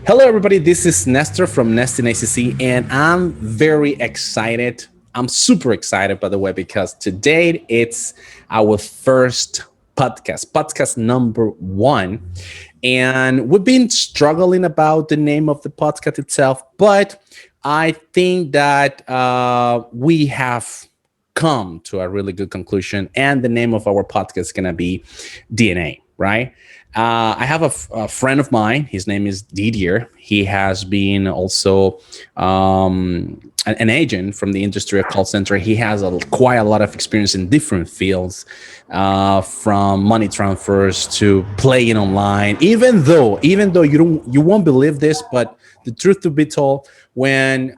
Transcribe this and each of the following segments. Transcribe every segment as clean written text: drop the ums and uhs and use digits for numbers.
Hello, everybody. This is Nestor from Nest in ACC, and I'm very excited. I'm super excited, by the way, because today it's our first podcast number one. And we've been struggling about the name of the podcast itself, but I think that we have come to a really good conclusion. And the name of our podcast is going to be DNA, right? I have a friend of mine. His name is Didier. He has been also an agent from the industry of call center. He has quite a lot of experience in different fields, from money transfers to playing online. Even though you won't believe this, but the truth to be told, when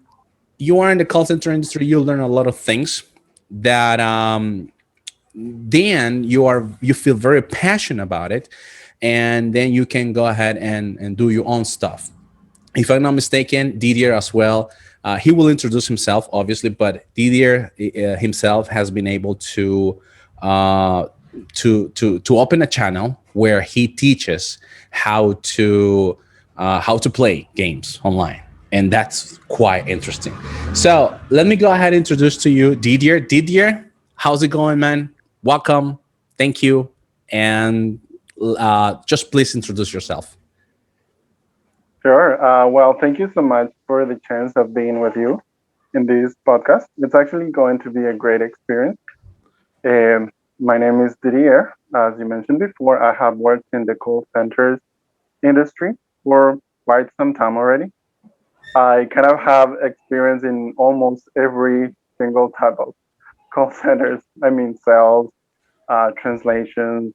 you are in the call center industry, you learn a lot of things that then you feel very passionate about it, and then you can go ahead and do your own stuff. If I'm not mistaken, Didier as well. He will introduce himself, obviously, but Didier himself has been able uh, to open a channel where he teaches how to play games online, and that's quite interesting. So let me go ahead and introduce to you Didier. Didier, how's it going, man? Welcome. Thank you, and just please introduce yourself. Sure. Well, thank you so much for the chance of being with you in this podcast. It's actually going to be a great experience. Um, my name is Didier. As you mentioned before, I have worked in the call centers industry for quite some time already. I kind of have experience in almost every single type of call centers. I mean, sales, translations,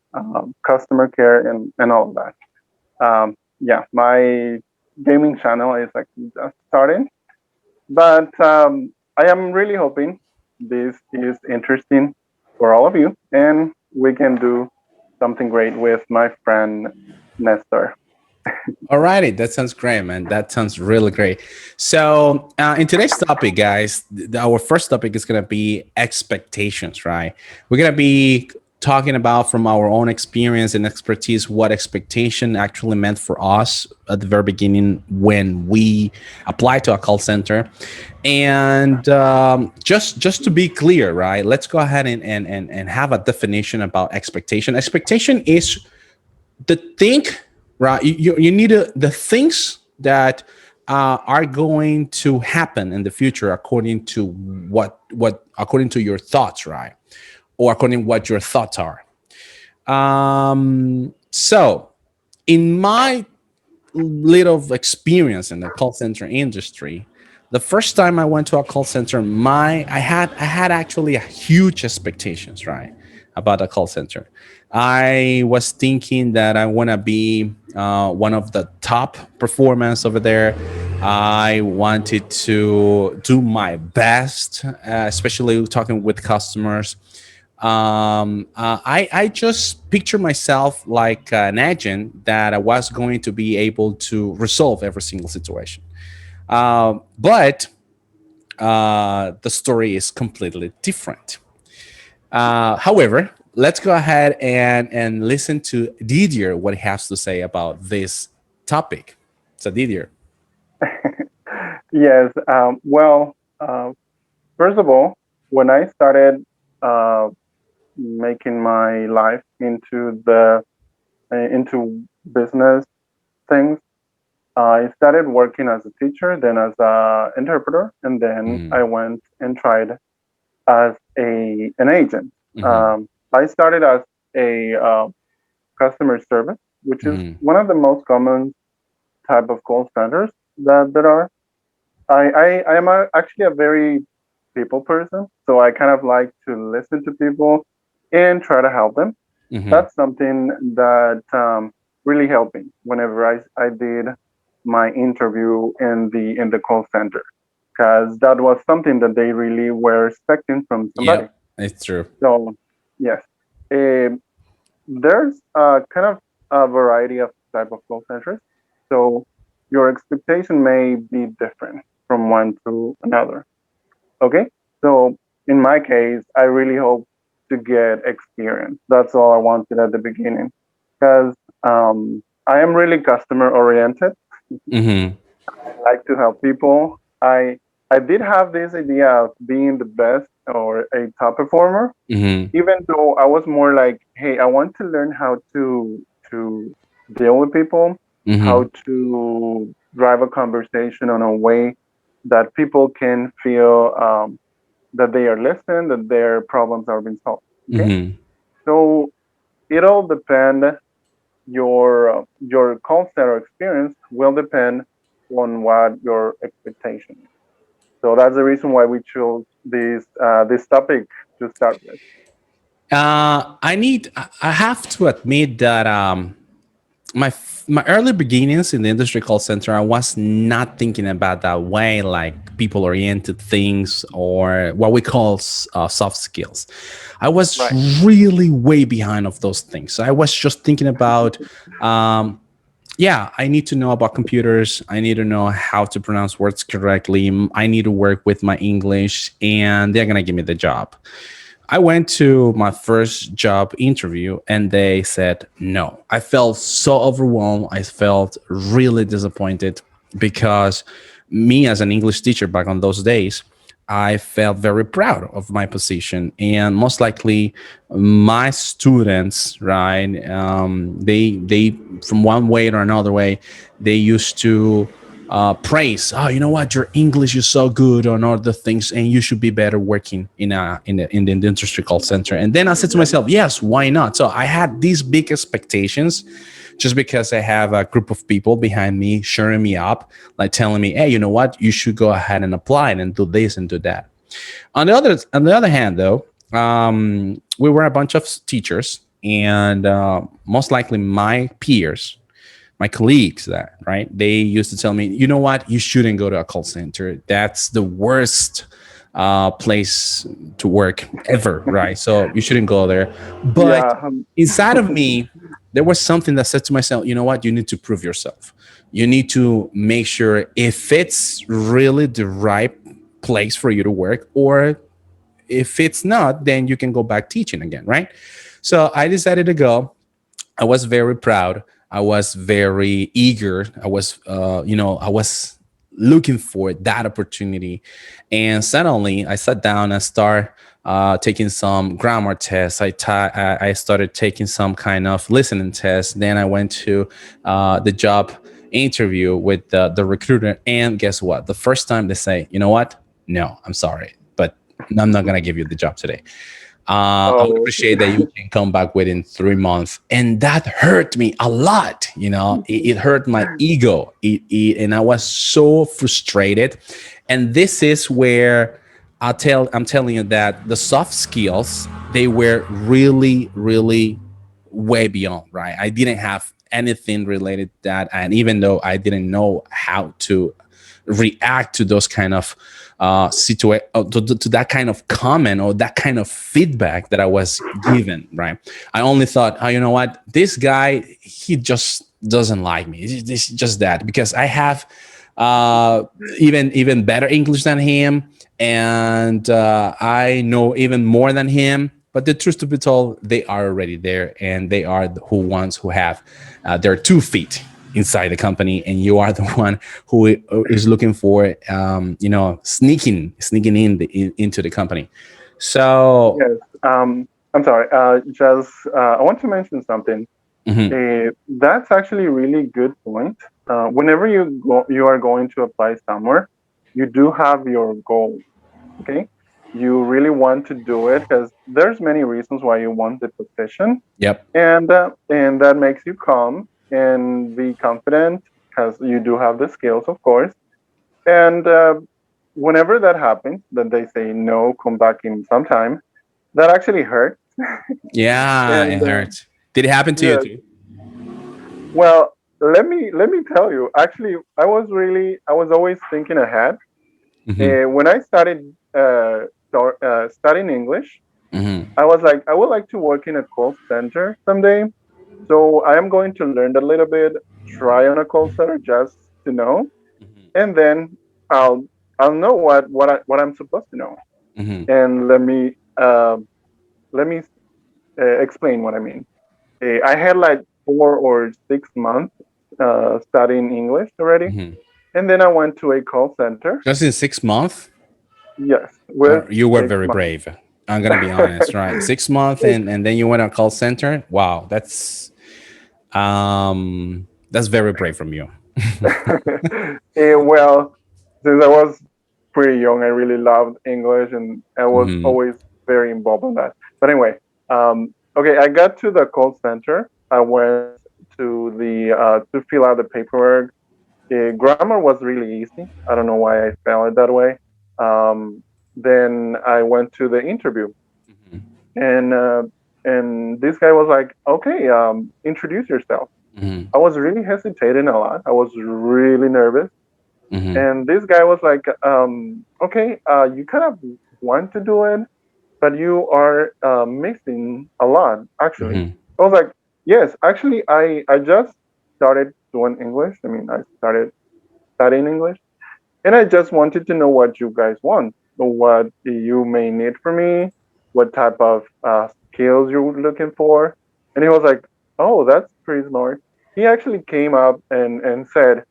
customer care, and all of that. Yeah, my gaming channel is like just starting, but I am really hoping this is interesting for all of you, and we can do something great with my friend Nestor. Alrighty, that sounds great, man. That sounds really great. So, in today's topic, guys, our first topic is gonna be expectations, right? We're gonna be talking about from our own experience and expertise what expectation actually meant for us at the very beginning when we applied to a call center, and just to be clear, right? Let's go ahead and have a definition about expectation. Expectation is the thing, right? You need the things that are going to happen in the future according to what according to your thoughts, right? Or according what your thoughts are. So in my little experience in the call center industry, the first time I went to a call center, my I had actually a huge expectations, right, about a call center. I was thinking that I want to be one of the top performers over there. I wanted to do my best, especially talking with customers. I just picture myself like an agent that I was going to be able to resolve every single situation. But the story is completely different. However, let's go ahead and listen to Didier what he has to say about this topic. So, Didier. Yes. Well, first of all, when I started uh, making my life into business things, I started working as a teacher, then as a interpreter, and then Mm-hmm. I went and tried as a an agent. Mm-hmm. I started as a customer service, which is Mm-hmm. one of the most common type of call centers that there are. I am actually a very people person, so I kind of like to listen to people and try to help them. Mm-hmm. That's something that really helped me whenever I did my interview in the call center, because that was something that they really were expecting from somebody. Yep, it's true. So yes, um, there's kind of a variety of type of call centers. So your expectation may be different from one to another. Okay, so in my case, I really hope to get experience. That's all I wanted at the beginning, because I am really customer oriented. Mm-hmm. I like to help people. I did have this idea of being the best or a top performer, Mm-hmm. even though I was more like, hey, I want to learn how to deal with people, Mm-hmm. how to drive a conversation on a way that people can feel that they are listened, that their problems are being solved. Okay, Mm-hmm. so it all depend. Your call center experience will depend on what your expectation is. So that's the reason why we chose this topic to start with. I have to admit that my early beginnings in the industry call center, I was not thinking about that way, like people oriented things or what we call soft skills. I was Right. really way behind of those things. I was just thinking about yeah, I need to know about computers. I need to know how to pronounce words correctly. I need to work with my English, and they're gonna give me the job. I went to my first job interview and they said no. I felt so overwhelmed. I felt really disappointed because me, as an English teacher back on those days, I felt very proud of my position, and most likely my students, right? They from one way or another way, they used to praise. Oh, you know what? Your English is so good on other things, and you should be better working in the industry call center. And then I said to myself, yes, why not? So I had these big expectations, just because I have a group of people behind me cheering me up, like telling me, hey, you know what? You should go ahead and apply and do this and do that. On the other hand, though, we were a bunch of teachers, and most likely my peers, my colleagues, that right, they used to tell me, you know what, you shouldn't go to a call center. That's the worst place to work ever, right? So you shouldn't go there. But Yeah. inside of me, there was something that said to myself, you know what, you need to prove yourself. You need to make sure if it's really the right place for you to work, or if it's not, then you can go back teaching again, right? So I decided to go. I was very proud. I was very eager. I was looking for that opportunity. And suddenly I sat down and started taking some grammar tests. I started taking some kind of listening tests. Then I went to the job interview with the recruiter. And guess what? The first time they say, you know what? No, I'm sorry, but I'm not going to give you the job today. I would Oh, appreciate that you can come back within 3 months. And that hurt me a lot. It hurt my ego. And I was so frustrated. And this is where I'm telling you that the soft skills, they were really, really way beyond, right? I didn't have anything related to that. And even though I didn't know how to react to those kind of to that kind of comment or that kind of feedback that I was given, right? I only thought, oh, you know what, this guy, he just doesn't like me. It's just that because I have uh, even better English than him, and I know even more than him. But the truth to be told, they are already there, and they are the who ones who have their 2 feet inside the company, and you are the one who is looking for sneaking into the company. So yes. I'm sorry. Just I want to mention something. mhm, That's actually a really good point. Whenever you are going to apply somewhere, you do have your goal. Okay, you really want to do it because there's many reasons why you want the position, yep, and that makes you calm and be confident because you do have the skills, of course. And whenever that happens, that they say no, come back in some time, that actually hurts. yeah, And it hurts. Did it happen to you yeah, too? well, let me tell you. Actually, I was always thinking ahead. Hmm. When I started studying English, Hmm. I was like, I would like to work in a call center someday. So I am going to learn a little bit, try on a call center just to know, and then I'll I'll know what I'm supposed to know. Hmm. And let me explain what I mean. I had like 4 or 6 months studying English already. Hmm. And then I went to a call center. Just in 6 months, Yes, with you were six very months. brave. I'm gonna be honest, right? 6 months, and then you went to a call center. Wow, that's very brave from you. Well, since I was pretty young, I really loved English, and I was Hmm. always very involved in that. But anyway, okay, I got to the call center. I went to fill out the paperwork. Grammar was really easy. I don't know why I felt it that way. Then I went to the interview, and uh, and this guy was like, "Okay, introduce yourself." Hmm. I was really hesitating a lot. I was really nervous. Hmm. And this guy was like, okay, you kind of want to do it, but you are missing a lot, actually. Hmm. I was like, yes, actually, I just started doing English. I mean, I started studying English, and I just wanted to know what you guys want, what you may need from me, what type of skills you're looking for. And he was like, oh, that's pretty smart. He actually came up and said,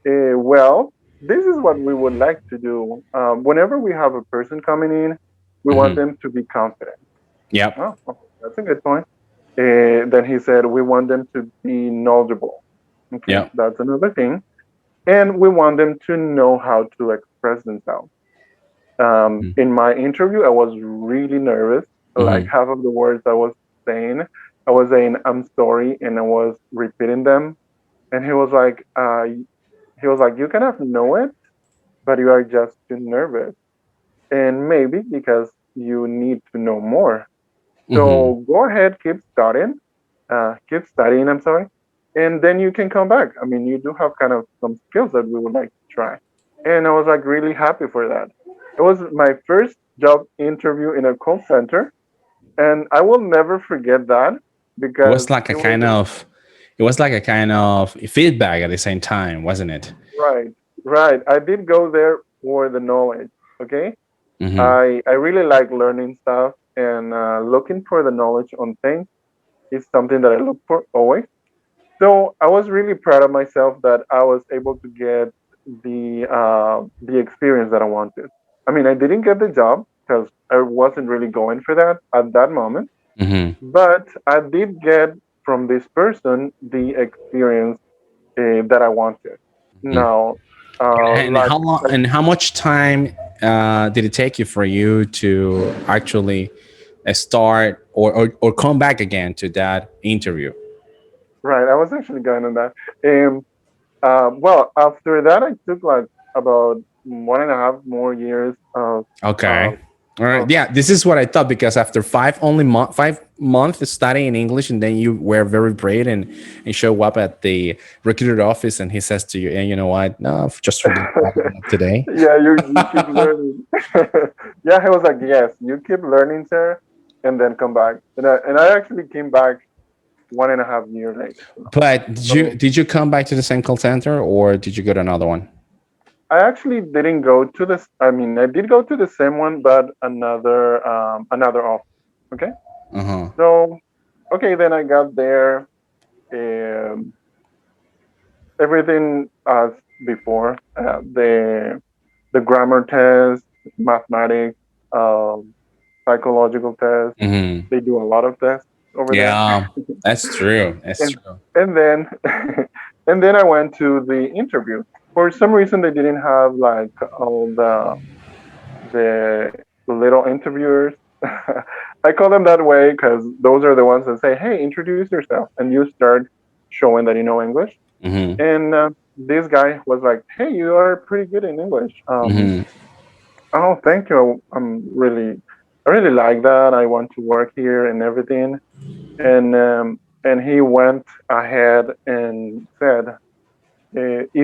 well, this is what we would like to do. Whenever we have a person coming in, we want Hmm. them to be confident. Yep. Oh, okay, that's a good point. Then he said, we want them to be knowledgeable. Okay, Yep. that's another thing. And we want them to know how to express themselves. In my interview, I was really nervous. Like Hmm. half of the words saying, I was saying, I'm sorry, and I was repeating them. And he was like, you kind of know it, but you are just too nervous. And maybe because you need to know more. Hmm. So go ahead, keep studying, I'm sorry. And then you can come back. I mean, you do have kind of some skills that we would like to try. And I was like really happy for that. It was my first job interview in a call center, and I will never forget that It was because like a it was kind of, it was like a kind of feedback at the same time, wasn't it? right, right. I did go there for the knowledge. Okay, Hmm. I really like learning stuff, and looking for the knowledge on things is something that I look for always. So I was really proud of myself that I was able to get the experience that I wanted. I mean, I didn't get the job because I wasn't really going for that at that moment, Hmm. but I did get from this person the experience that I wanted. Now, And how long and how much time did it take you for you to actually start or come back again to that interview? right, I was actually going on that. Well, after that, I took like about 1.5 more years Okay. uh, All right. of Yeah, this is what I thought because after 5 months studying English, and then you were very brave and show up at the recruiter office, and he says to you, "And you know what? No, just forget about it, not today." yeah, you keep learning. Yeah, he was like, yes, you keep learning, sir, and then come back. And I actually came back 1.5 years later. But did you So did you come back to the same call center or did you go to another one? I actually didn't go to this. I mean, I did go to the same one, but another office. Okay, Uh huh. so okay, then I got there. Um, Everything as before. The grammar test, mathematics, um, psychological tests. Hmm. They do a lot of tests over there. Yeah, that's true. That's And true. and then and then I went to the interview. For some reason, they didn't have like all the little interviewers. I call them that way because those are the ones that say, "Hey, introduce yourself," and you start showing that you know English. Hmm. And this guy was like, "Hey, you are pretty good in English. Hmm. Oh, thank you. I really like that. I want to work here and everything." And he went ahead and said,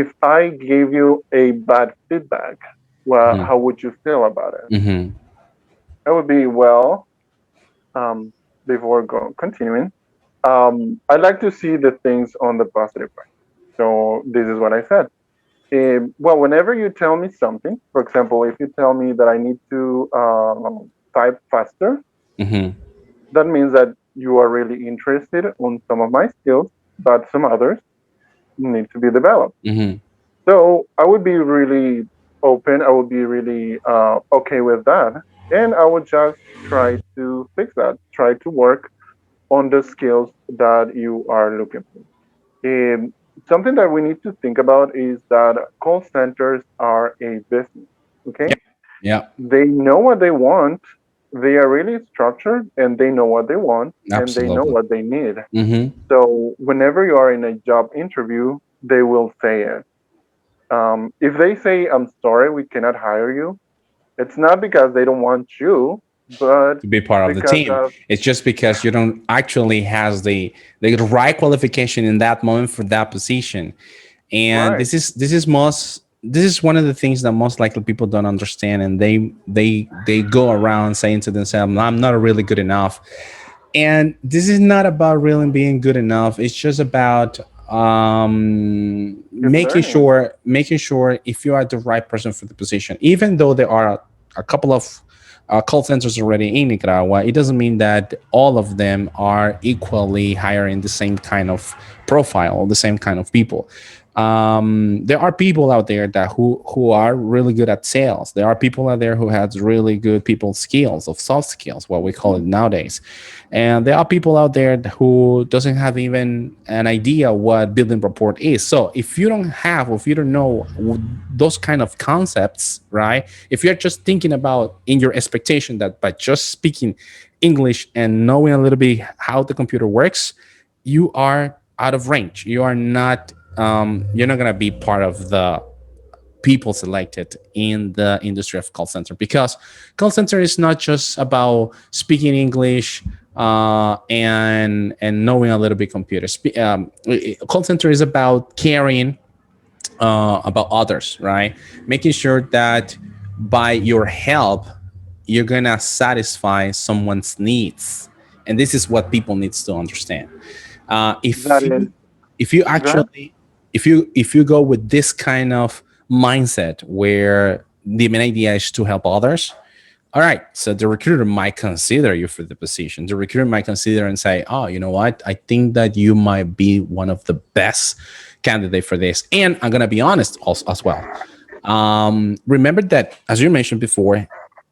"If I gave you a bad feedback, well, Hmm. how would you feel about it?" Hmm. I would be well. Um, continuing, I like to see the things on the positive way. So this is what I said. Well, whenever you tell me something, for example, if you tell me that I need to type faster, Hmm. that means that you are really interested on some of my skills, but some others. need to be developed. Hmm. So I would be really open. I would be really okay with that, and I would just try to fix that. Try to work on the skills that you are looking for. Um, Something that we need to think about is that call centers are a business. Okay, Yeah. Yeah. they know what they want. They are really structured, and they know what they want, and they know Absolutely. what they need. Hmm. So whenever you are in a job interview, they will say it. If they say, "I'm sorry, we cannot hire you," it's not because they don't want you, but To be part of the because team. of It's just because you don't actually has the right qualification in that moment for that position. And right, this is one of the things that most likely people don't understand, and they go around saying to themselves, I'm not really good enough. And this is not about really being good enough. It's just about keep learning. making sure if you are the right person for the position. Even though there are a couple of call centers already in Nicaragua, it doesn't mean that all of them are equally hiring the same kind of profile, the same kind of people. There are people out there that who are really good at sales. There are people out there who has really good people skills of soft skills, what we call it nowadays. And there are people out there who doesn't have even an idea what building rapport is. So if you don't have, or if you don't know those kind of concepts, right? If you're just thinking about in your expectation that by just speaking English and knowing a little bit how the computer works, you are out of range. You are not. You're not gonna be part of the people selected in the industry of call center, because call center is not just about speaking English and knowing a little bit computer. Call center is about caring about others, right? Making sure that by your help, you're gonna satisfy someone's needs, and this is what people needs to understand. That is If you that. actually if you go with this kind of mindset where the main idea is to help others, all right, so the recruiter might consider you for the position. The recruiter might consider and say, oh, you know what, I think that you might be one of the best candidate for this. And I'm going to be honest also, as well. Remember that, as you mentioned before,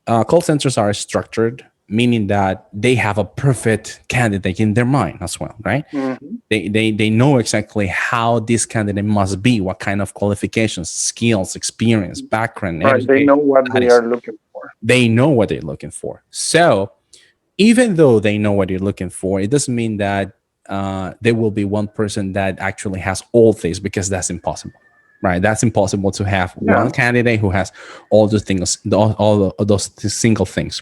call centers are structured, meaning that they have a perfect candidate in their mind as well, right? Mhm. They know exactly how this candidate must be, what kind of qualifications, skills, experience, background, Right, they know education, what they studies. are looking for. They know what they're looking for. So even though they know what you're looking for, it doesn't mean that there will be one person that actually has all things, because that's impossible, right? That's impossible to have Yeah, one candidate who has all the things, all of those single things.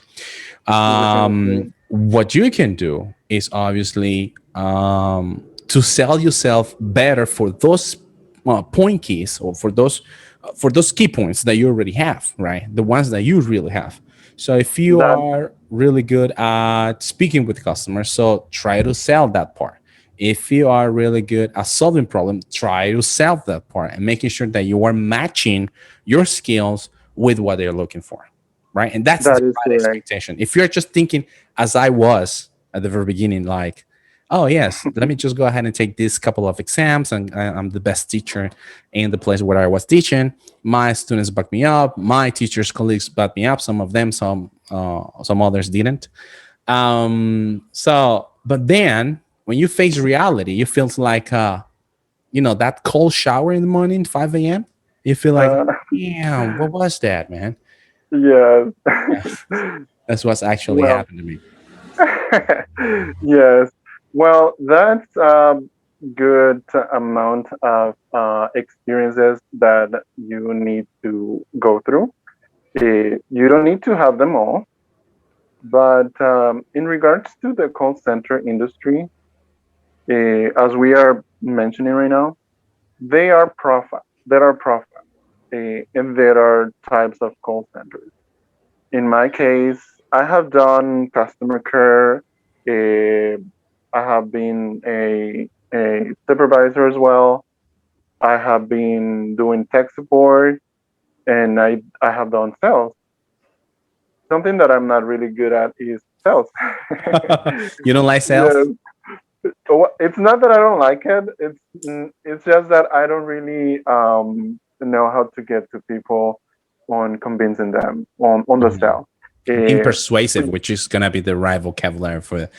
every single thing. What you can do is obviously to sell yourself better for those point keys, or for those key points that you already have, right? The ones that you really have. So if you That are really good at speaking with customers, so try to sell that part. If you are really good at solving problems, try to sell that part and making sure that you are matching your skills with what they're looking for, right? And that's the that is right correct. expectation. If you're just thinking, as I was at the very beginning, like, oh yes, let me just go ahead and take these couple of exams, and I'm the best teacher in the place where I was teaching. My students back me up. My teachers, colleagues back me up. Some of them, some others didn't. But then when you face reality, you feel like, that cold shower in the morning, 5 a.m. You feel like, Uh, damn, what was that, man? yes. Yeah, that's what's actually Well, happened to me. yes. Well, that's a good amount of experiences that you need to go through. You don't need to have them all, but in regards to the call center industry, as we are mentioning right now, they are profile. There are profile, and there are types of call centers. In my case, I have done customer care. Uh, I have been a supervisor as well. I have been doing tech support, and I have done sales. Something that I'm not really good at is sales. You don't like Yes, sales? Well, it's not that I don't like it. It's just that I don't really know how to get to people on convincing them on the Mhm. sell. Being Uh, persuasive, which is gonna be the right vocabulary for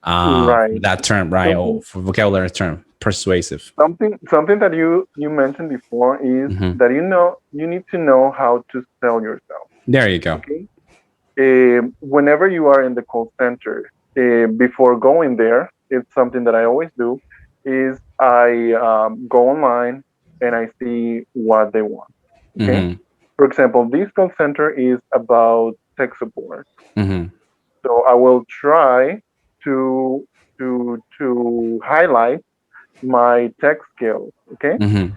right. that term, right? Or Something for vocabulary term, persuasive. something that you mentioned before is Hmm. that you need to know how to sell yourself. There you go. Okay. Whenever you are in the call center, before going there, it's something that I always do. Is I go online and I see what they want. Okay. Hmm. For example, this call center is about tech support, Hmm. so I will try to to highlight my tech skills. Okay. Hmm.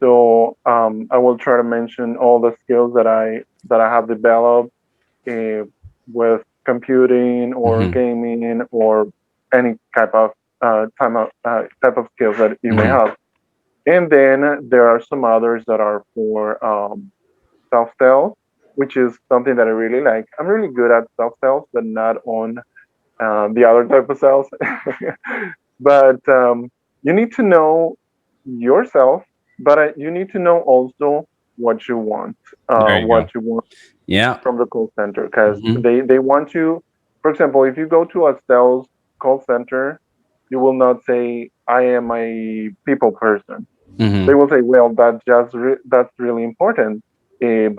So I will try to mention all the skills that I have developed uh, with computing or Hmm. gaming or any type of skills that you may Hmm. have. And then there are some others that are for self sales, which is something that I really like. I'm really good at self sales, but not on the other type of sales. But you need to know yourself, but you need to know also what you want, There you go. what you want Yeah. from the call center, because Hmm. they want you. For example, if you go to a sales call center, you will not say I am a people person. They Hmm. will say, well, that's really important,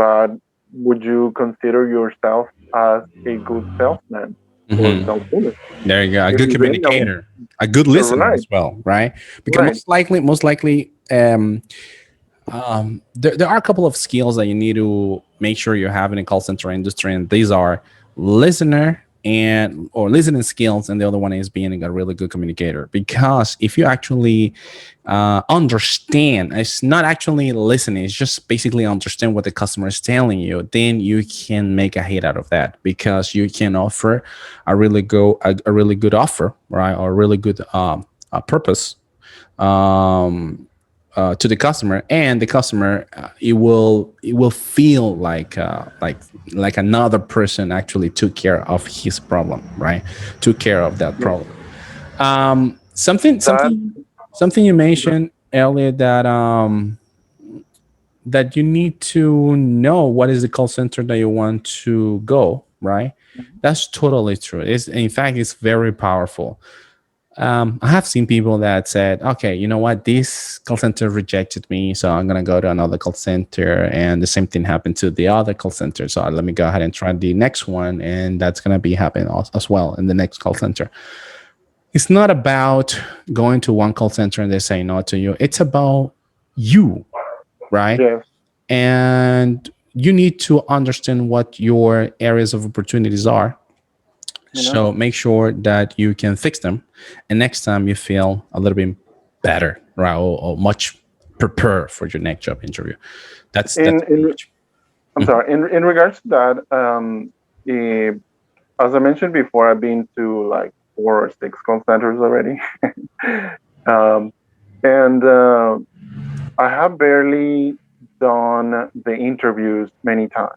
but would you consider yourself as a good salesman or Hmm. saleswoman? There you go. A If good you didn't know, communicator, a good listener right, as well, right? Because right, most likely, there are a couple of skills that you need to make sure you have in a call center industry, and these are listener and or listening skills, and the other one is being a really good communicator. Because if you actually understand, it's not actually listening; it's just basically understand what the customer is telling you. Then you can make a hit out of that because you can offer a really good offer, right, or a really good purpose um, to the customer, and the customer it will feel like another person actually took care of his problem, right? Took care of that yeah, problem. Um, something that, something something you mentioned earlier that you need to know what is the call center that you want to go, right? That's totally true. It's in fact it's very powerful. I have seen people that said, okay, you know what, this call center rejected me, so I'm gonna go to another call center, and the same thing happened to the other call center. So let me go ahead and try the next one, and that's gonna be happening as well in the next call center. It's not about going to one call center and they say no to you. It's about you, right? yes, And you need to understand what your areas of opportunities are, you know, so make sure that you can fix them, and next time you feel a little bit better, right, or much prepared for your next job interview. That's in huge. I'm sorry, in regards to that, as I mentioned before, I've been to like 4 or 6 call centers already. um, and I have barely done the interviews many times.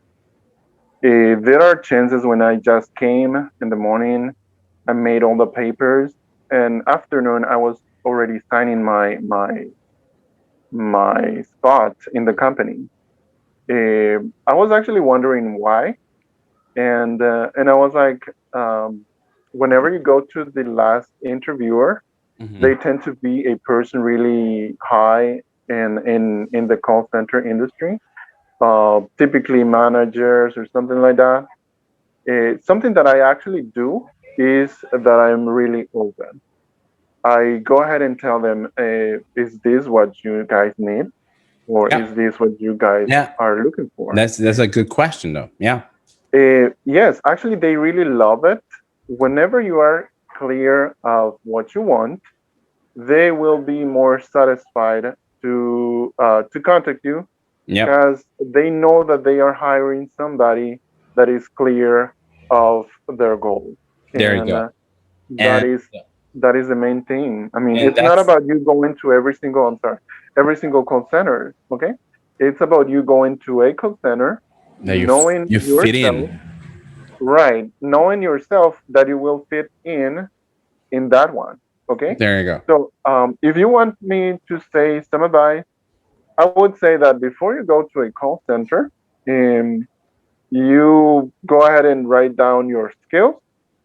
There are chances when I just came in the morning, I made all the papers, and afternoon I was already signing my spot in the company. I was actually wondering why, and I was like, um, whenever you go to the last interviewer, Hmm. they tend to be a person really high in the call center industry, typically managers or something like that. Something that I actually do is that I'm really open. I go ahead and tell them, is this what you guys need, or Yeah, is this what you guys yeah. are looking for? That's a good question, though. Yeah. Yes, actually, they really love it. Whenever you are clear of what you want, they will be more satisfied to contact you Yep. because they know that they are hiring somebody that is clear of their goals, There you and go. that And is that is the main thing. I mean, and it's not that's about you going to every single call center. Okay, it's about you going to a call center, that knowing you fit yourself, in. right, knowing yourself that you will fit in that one. Okay. There you go. So if you want me to say some advice, I would say that before you go to a call center, um, you go ahead and write down your skills,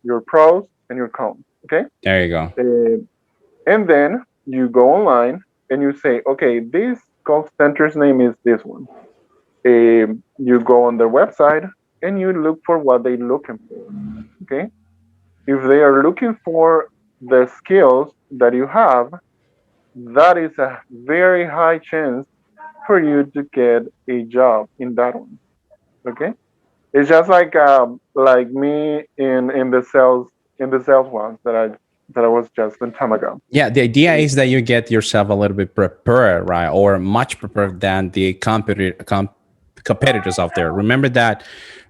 your pros, and your cons. Okay. There you go. Uh, and then you go online and you say, okay, this call center's name is this one. You go on their website and you look for what they're looking for. Okay. If they are looking for the skills that you have, that is a very high chance for you to get a job in that one. Okay. It's just like me in the sales ones that I was just some time ago. Yeah, the idea is that you get yourself a little bit prepared, right, or much prepared than the competitors out there. Remember that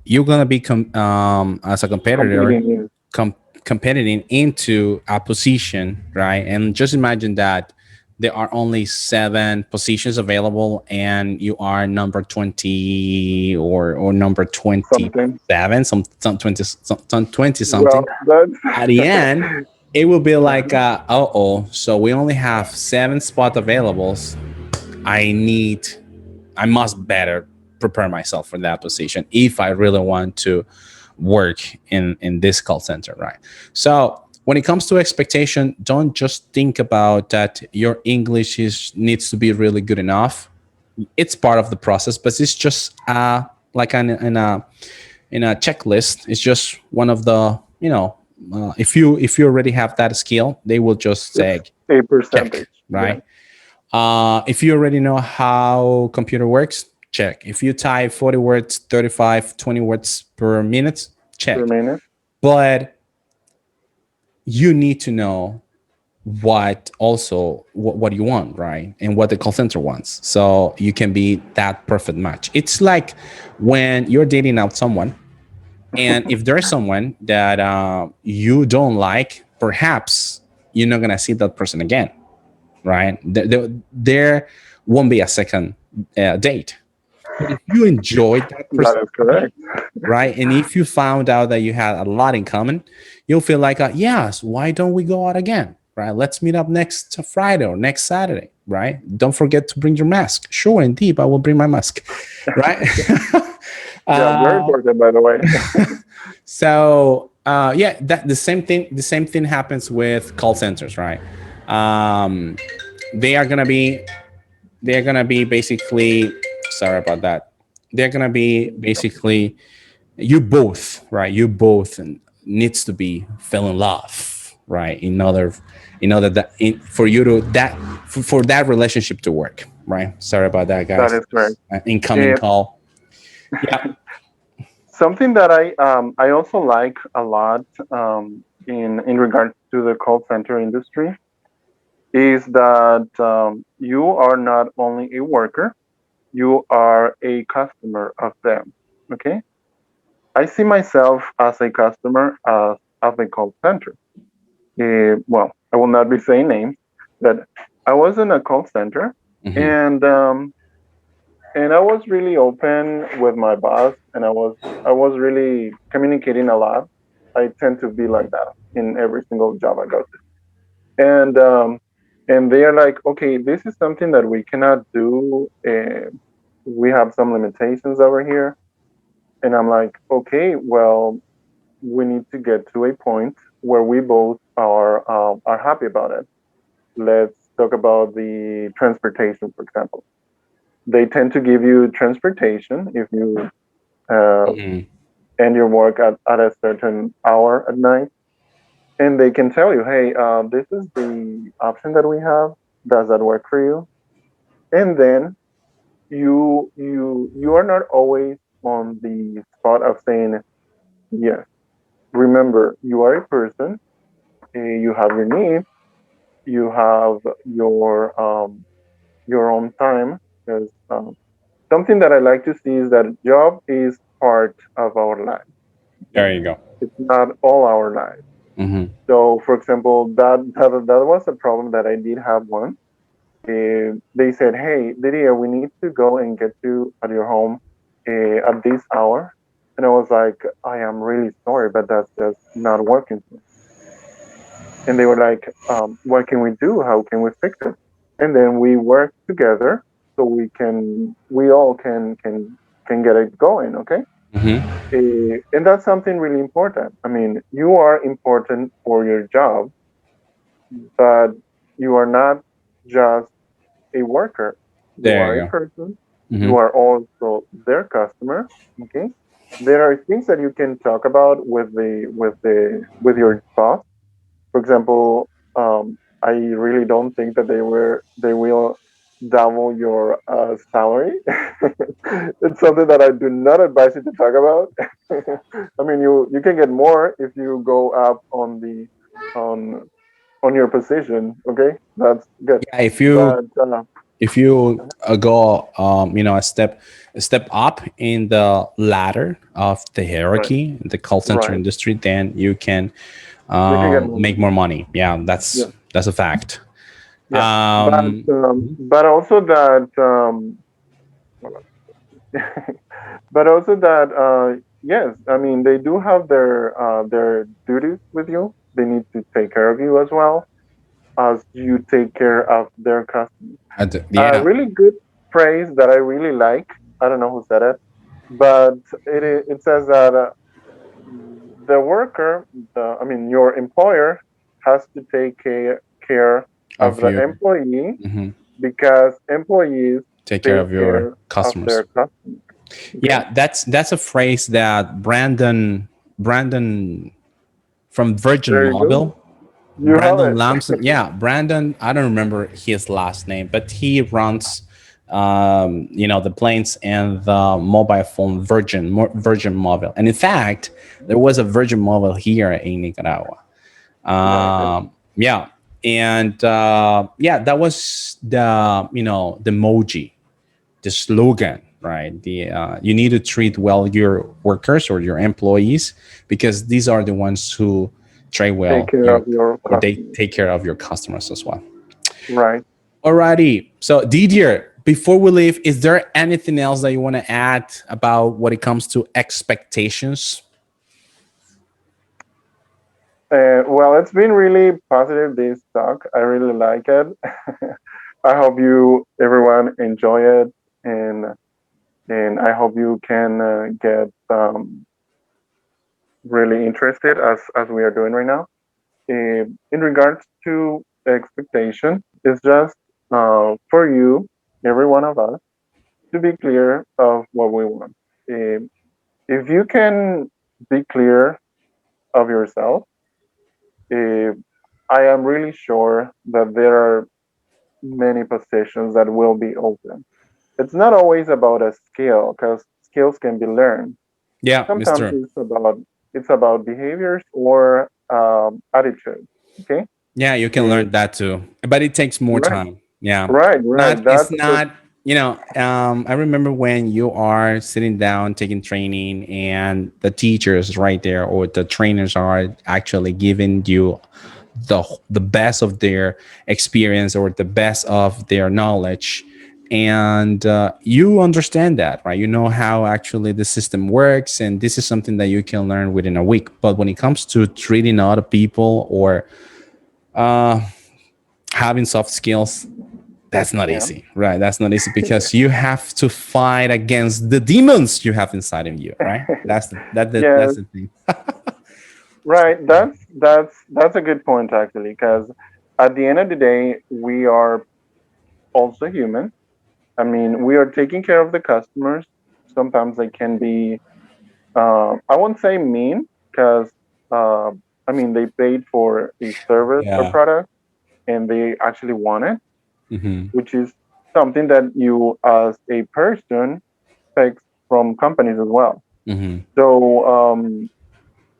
you're gonna be as a competitor Competing com- competing into a position, right? And just imagine that there are only 7 positions available, and you are number 20 or number something. 27, some 20, some 20 Well, something. that's At the end, it will be like, oh, so we only have 7 spot available. I need, I must better prepare myself for that position if I really want to work in this call center, right? So when it comes to expectation, don't just think about that your English is needs to be really good enough. It's part of the process, but it's just like in a checklist. It's just one of the, if you already have that skill, they will just it's say a check, percentage. Yeah, right? If you already know how computer works, check. If you type 40 words, 35, 20 words per minute, per check. minute. But you need to know what also what you want, right? And what the call center wants. So you can be that perfect match. It's like when you're dating out someone, and if there's someone that you don't like, perhaps you're not gonna see that person again, right? There won't be a second date. But if you enjoyed that That person, is correct. right, and if you found out that you had a lot in common, you'll feel like, yes, why don't we go out again, right? Let's meet up next Friday or next Saturday, right? Don't forget to bring your mask. Sure, indeed, I will bring my mask, right? Yeah, very uh, important, by the way. so yeah, that the same thing happens with call centers, right? um, they are gonna be they're gonna be basically, sorry about that, they're gonna be basically, you both, right, you both needs to be fell in love, right, in order that for you to that for that relationship to work, right? Sorry about that, That guys. is correct. Incoming Uh, call. Yeah. Something that I also like a lot in regards to the call center industry is that you are not only a worker, you are a customer of them. Okay, I see myself as a customer of a call center. Well, I will not be saying names, but I was in a call center, Hmm. and um, and I was really open with my boss, and I was really communicating a lot. I tend to be like that in every single job I go to, and they are like, okay, this is something that we cannot do. We have some limitations over here, and I'm like, okay, well, we need to get to a point where we both are happy about it. Let's talk about the transportation, for example. They tend to give you transportation if you uh, Hmm. end your work at a certain hour at night, and they can tell you, hey, this is the option that we have. Does that work for you? And then you are not always on the spot of saying yes. Remember, you are a person. You have your needs. You have your own time. Because something that I like to see is that job is part of our life. Okay? There you go. It's not all our life. Hmm. So, for example, that was a problem that I did have once. They said, "Hey, Didier, we need to go and get you at your home at this hour," and I was like, "I am really sorry, but that's just not working for me." and they were like, what can we do? How can we fix it? And then we work together so we all can get it going. Okay. Mm-hmm. And that's something really important. I mean, you are important for your job, but you are not just a worker. You There are a you person. go. You Mm-hmm. are also their customer. Okay. There are things that you can talk about with your boss. For example, I really don't think that they will double your salary. It's something that I do not advise you to talk about. I mean, you can get more if you go up on on your position. Okay, that's good. Yeah, But if you go a step up in the ladder of the right, hierarchy in the call center right, industry, then you can you can get more make money. more money. Yeah, Yeah, that's a fact. yeah. Um, But also that but also that yes, I mean they do have their duties with you. They need to take care of you as well as you take care of their customers. A yeah, really good phrase that I really like. I don't know who said it, but it says that the worker, I mean your employer, has to take care of of the your employee mhm, because employees take care take of your care of customers. their customers. Okay, Yeah, that's a phrase that Brandon from Virgin there you go. Mobile, You have Brandon it. Lamson. Yeah, Brandon. I don't remember his last name, but he runs, the planes and the mobile phone Virgin Mobile. And in fact, there was a Virgin Mobile here in Nicaragua. Right. Yeah, and yeah, that was the emoji, the slogan, right? The you need to treat well your workers or your employees because these are the ones who trade Take well care your of your or they customers. take care of your customers as well. Right. Alrighty. So Didier, before we leave, is there anything else that you want to add about what it comes to expectations? Well, it's been really positive this talk. I really like it. I hope you everyone enjoy it, and I hope you can get really interested as we are doing right now. In regards to expectation, it's just for you, every one of us, to be clear of what we want. If you can be clear of yourself, uh, I am really sure that there are many positions that will be open. It's not always about a skill because skills can be learned. Yeah, Sometimes Mister. it's about behaviors or attitude. Okay, Yeah, you can Uh, learn that too, but it takes more right, time. Yeah, right. it's That's the not. I remember when you are sitting down taking training, and the teachers right there or the trainers are actually giving you the best of their experience or the best of their knowledge, and you understand that, right? You know how actually the system works, and this is something that you can learn within a week. But when it comes to treating other people or uh, having soft skills, that's not yeah. easy, right? That's not easy because you have to fight against the demons you have inside of you, right? That's Yes, the thing. right. That's a good point actually, because at the end of the day, we are also human. I mean, we are taking care of the customers. Sometimes they can be, I won't say mean, because uh, I mean they paid for a service or Yeah. product and they actually want it, Hmm. which is something that you as a person expect from companies as well. Hmm. So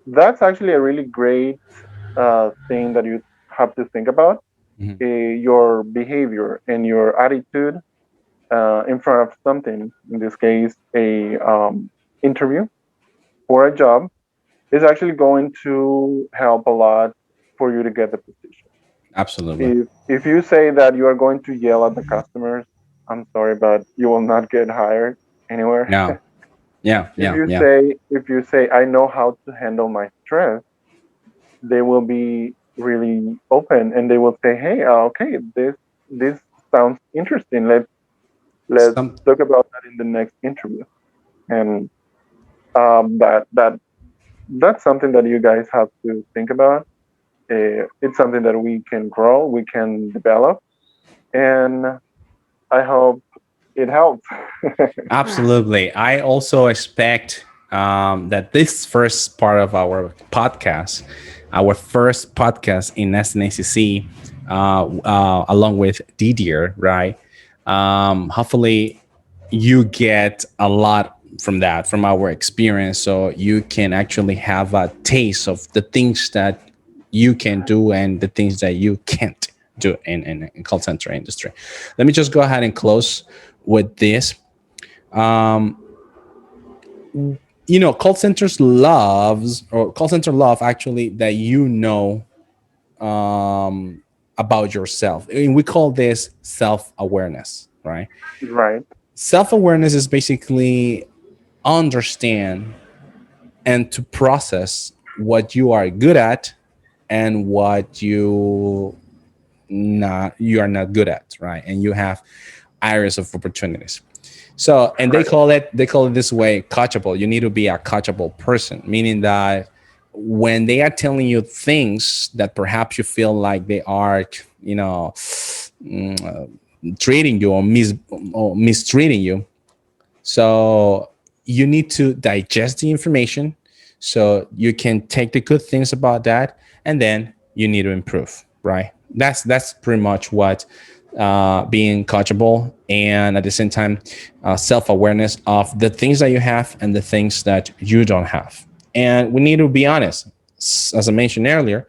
that's actually a really great thing that you have to think about your behavior and your attitude in front of something. In this case, a interview for a job is actually going to help a lot for you to get the position. Absolutely. If you say that you are going to yell at the customers, I'm sorry, but you will not get hired anywhere. Yeah. Yeah. Yeah. Yeah. If you say I know how to handle my stress, they will be really open, and they will say, "Hey, okay, this sounds interesting. Let's Some talk about that in the next interview." And that's something that you guys have to think about. It's something that we can grow, we can develop, and I hope it helps. Absolutely. I also expect that this first part of our first podcast in SNACC, along with Didier, right? Hopefully, you get a lot from that, from our experience, so you can actually have a taste of the things that you can do and the things that you can't do in call center industry. Let me just go ahead and close with this. Call centers loves or call center love actually that about yourself. And we call this self-awareness, right? Right, Self-awareness is basically understand and to process what you are good at and what you are not good at, right? And you have areas of opportunities. So, and right, they call it this way, coachable. You need to be a coachable person, meaning that when they are telling you things that perhaps you feel like they are, you know, treating you or mistreating you, so you need to digest the information so you can take the good things about that, and then you need to improve, right? That's pretty much what being coachable, and at the same time self-awareness of the things that you have and the things that you don't have. And we need to be honest, as I mentioned earlier,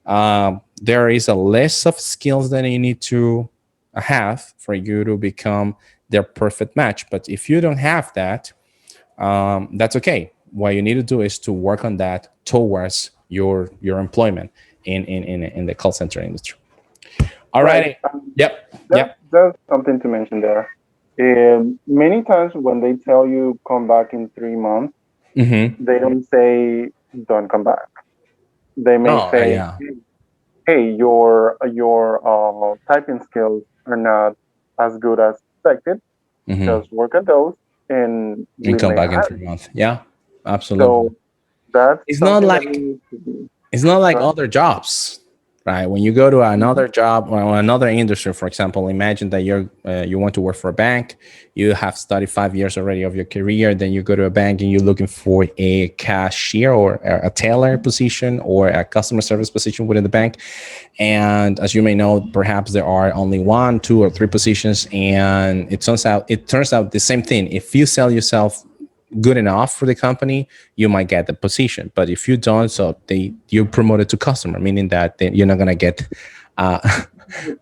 there is a list of skills that you need to have for you to become their perfect match. But if you don't have that, that's okay. What you need to do is to work on that towards your employment in the call center industry. All right. righty. Yep. That Yep. that's something to mention there. Many times when they tell you come back in 3 months, Mm-hmm. they don't say don't come back. They may Oh, say, yeah. "Hey, your typing skills are not as good as expected. Mm-hmm. Just work at those, and And we come may back in hire 3 months. Yeah. you." Absolutely. So that's It's not something that we like need to be. it's not like Sorry. other jobs, right? When you go to Mhm. another job or another industry, for example, imagine that you want to work for a bank. You have studied 5 years already of your career, then you go to a bank and you're looking for a cashier or a teller position or a customer service position within the bank. And as you may know, perhaps there are only one, two, or three positions, and it turns out the same thing. If you sell yourself good enough for the company, you might get the position. But if you don't, so you're promoted to customer, meaning that you're not gonna get uh,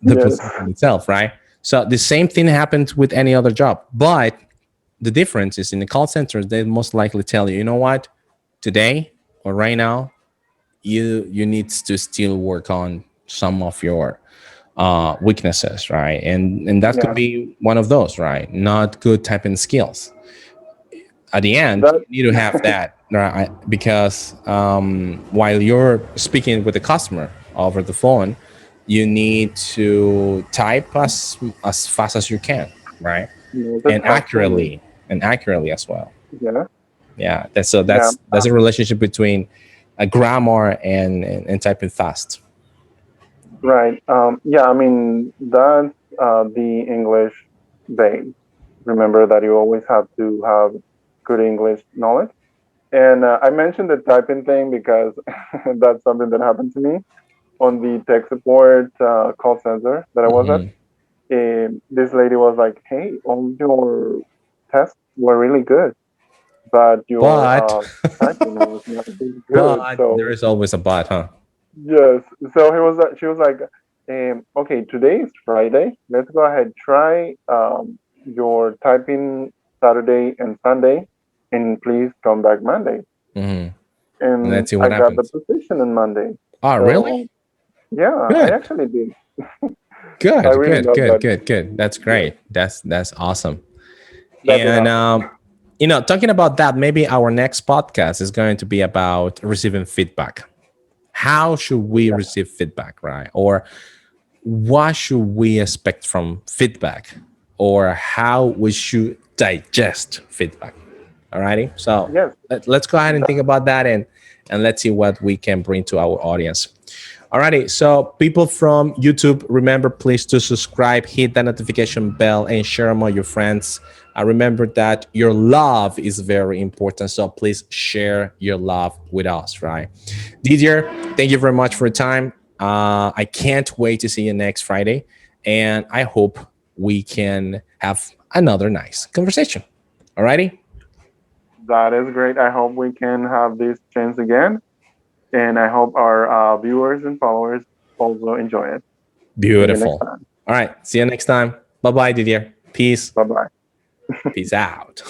the Yes. position itself, right? So the same thing happens with any other job, but the difference is in the call centers, they most likely tell you, you know what, today or right now, you need to still work on some of your weaknesses, right? And that could Yeah. be one of those, right? Not good typing skills. At the end, That. you need to have that, right? Because while you're speaking with the customer over the phone, you need to type as fast as you can, right? And Multitasking. accurately as well. Yeah. Yeah, that's so Yeah. that's a relationship between a grammar and typing fast. Right. Yeah. I mean, that's the English base. Remember that you always have to have good English knowledge. And I mentioned the typing thing because that's something that happened to me on the tech support call center that I was at. Hmm. This lady was like, "Hey, all your tests were really good, but your But typing was not really good." but there So is always a but, huh? yes, so she was like, "Okay, today is Friday. Let's go ahead try your typing Saturday and Sunday, and please come back Monday." Hmm. And And let's see I what got the happens. position on Monday. Oh, really? So yeah, I Good. actually did. I Good, really good, love good, that. good, good. That's Yes, great. That's awesome. that did And happen. talking about that, maybe our next podcast is going to be about receiving feedback. how should we Yeah. receive feedback, right? Or what should we expect from feedback, or how we should digest feedback. Alrighty, so Yes. let's go ahead and That, think about that, and let's see what we can bring to our audience. Alrighty, so people from YouTube, remember please to subscribe, hit that notification bell, and share them with your friends. Remember that your love is very important, so please share your love with us, right? Didier, thank you very much for your time. I can't wait to see you next Friday, and I hope we can have another nice conversation. Alrighty, that is great. I hope we can have this chance again, and I hope our viewers and followers also enjoy it. See you next beautiful. time. All right, see you next time. Bye bye, Didier. Peace. Bye bye. Peace out.